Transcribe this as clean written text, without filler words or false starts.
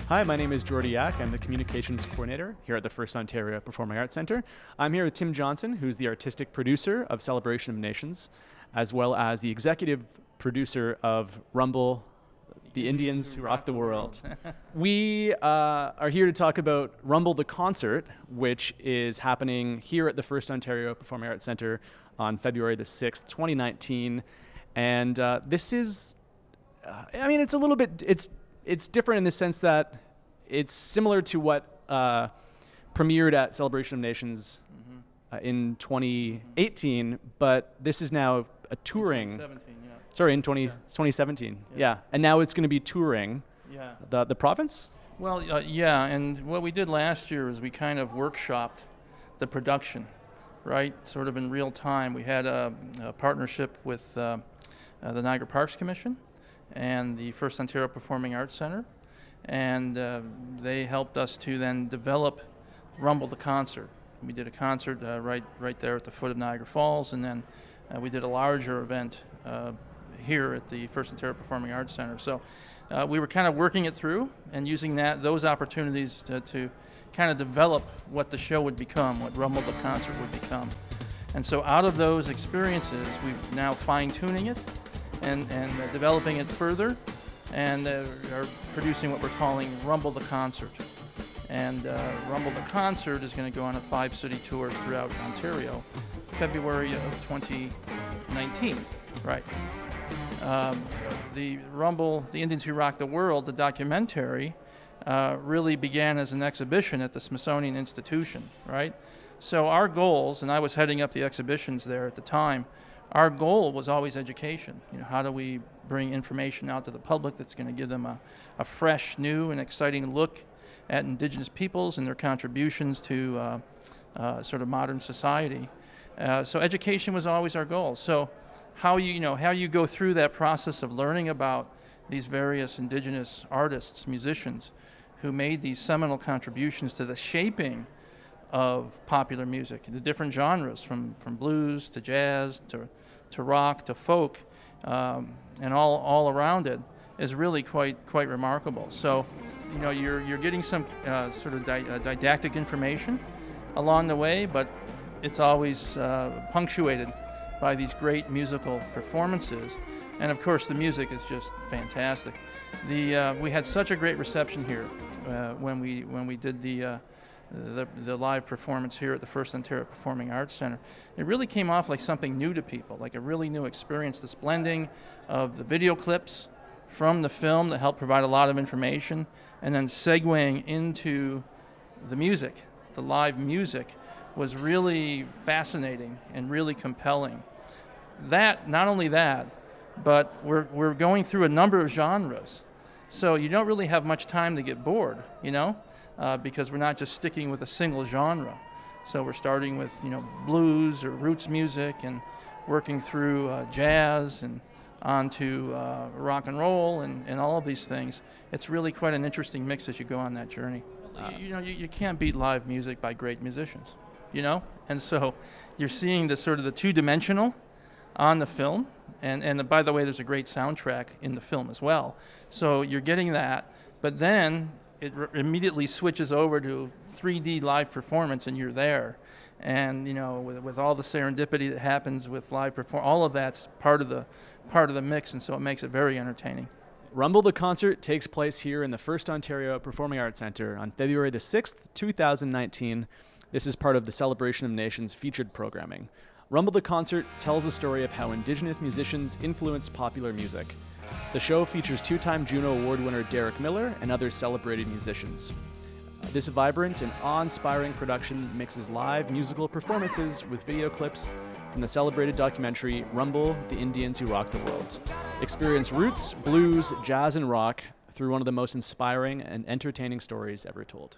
Hi, my name is Jordy Yak. I'm the Communications Coordinator here at the FirstOntario Performing Arts Centre. I'm here with Tim Johnson, who's the artistic producer of Celebration of Nations, as well as the executive producer of Rumble, the Indians Who Rock the World. We are here to talk about Rumble the Concert, which is happening here at the FirstOntario Performing Arts Centre on February the 6th, 2019. And this is, it's a little bit, it's different in the sense that it's similar to what premiered at Celebration of Nations in 2018, but this is now a touring. 2017, yeah. Sorry, in 2017. Yeah. And now it's going to be touring the province? Well, yeah, and what we did last year is we kind of workshopped the production, right? Sort of in real time. We had a partnership with the Niagara Parks Commission and the FirstOntario Performing Arts Centre, and they helped us to then develop Rumble the Concert. We did a concert right there at the foot of Niagara Falls, and then we did a larger event here at the FirstOntario Performing Arts Centre. So we were kind of working it through and using those opportunities to kind of develop what the show would become, what Rumble the Concert would become. And so out of those experiences, we're now fine-tuning it and developing it further, and are producing what we're calling Rumble the Concert. And Rumble the Concert is going to go on a 5-city tour throughout Ontario, February of 2019. Right. The Rumble, the Indians Who Rock the World, the documentary, really began as an exhibition at the Smithsonian Institution, right? So our goals, and I was heading up the exhibitions there at the time, our goal was always education. You know, how do we bring information out to the public that's going to give them a fresh, new, and exciting look at Indigenous peoples and their contributions to sort of modern society. So education was always our goal. So how you go through that process of learning about these various Indigenous artists, musicians, who made these seminal contributions to the shaping of popular music, the different genres, from blues to jazz to rock to folk, and all around it, is really quite remarkable. So, you're getting some sort of didactic information along the way, but it's always punctuated by these great musical performances, and of course the music is just fantastic. We had such a great reception here when we did the live performance here at the FirstOntario Performing Arts Centre. It really came off like something new to people, like a really new experience. This blending of the video clips from the film that helped provide a lot of information, and then segueing into the music, the live music, was really fascinating and really compelling. Not only that, but we're going through a number of genres, so you don't really have much time to get bored, because we're not just sticking with a single genre. So we're starting with blues or roots music, and working through jazz and onto rock and roll and all of these things. It's really quite an interesting mix as you go on that journey. You can't beat live music by great musicians, and so you're seeing the sort of the two-dimensional on the film, and by the way, there's a great soundtrack in the film as well. So you're getting that, but then it immediately switches over to 3D live performance, and you're there. And with all the serendipity that happens with live performance, all of that's part of the mix, and so it makes it very entertaining. Rumble the Concert takes place here in the FirstOntario Performing Arts Centre on February the 6th, 2019. This is part of the Celebration of Nations featured programming. Rumble the Concert tells the story of how Indigenous musicians influence popular music. The show features 2-time Juno Award winner Derek Miller and other celebrated musicians. This vibrant and awe-inspiring production mixes live musical performances with video clips from the celebrated documentary Rumble, the Indians Who Rock the World. Experience roots, blues, jazz, and rock through one of the most inspiring and entertaining stories ever told.